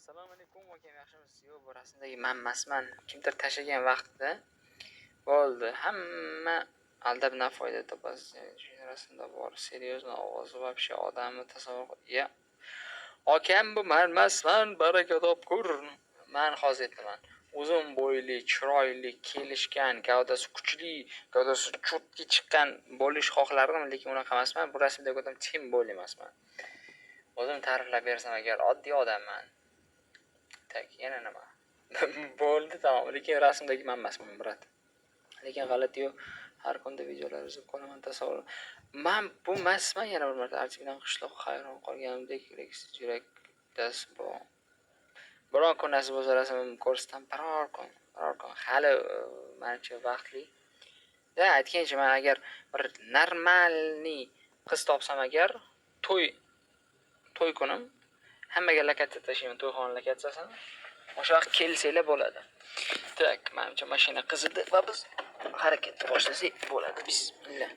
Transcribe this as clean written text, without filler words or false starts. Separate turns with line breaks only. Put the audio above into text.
Assalomu alaykum, akam yaxshimisiz? Yo'q, bu rasmdagi men emasman. Kimdir tashlagan vaqtida bo'ldi. Hamma aldab na foyda topasiz. Shu rasmda bor. Серьезно, ovozi вообще odamni tasavvur. Ya. Akam bu men emasman, baraka topkur. Men hozir aytaman. Uzun bo'yli, chiroyli, kelishgan, gavdasi kuchli, gavdasi cho'tki chiqqan bo'lish xohlardim, lekin unaqa emasman. Bu rasmdagi odam tim bo'li emasman. O'zim ta'riflab bersam agar oddiy odamman. Tak, yana nima? Bo'ldi, tamom. Lekin rasmdagi men emasman, brat. Lekin g'alati-yu, har kunda videolar yozib qolaman, tasavvur. Men bu emasman, yana bir marta archividan qishloq hayron qolganimdek yurakdas bu. Biron kun nasib bo'lsa rasmimni ko'rsam, biror kun hali menimcha vaqtli. Da aytgancha, men agar bir normalniy qiz topsam agar, to'y kunim hammaga lakatcha tashlayman, to'yxona lakatchasini. O'sha vaqt kelsanglar bo'ladi. Tak, menimcha mashina qizidi va biz harakatni boshlasak bo'ladi. Bismillah.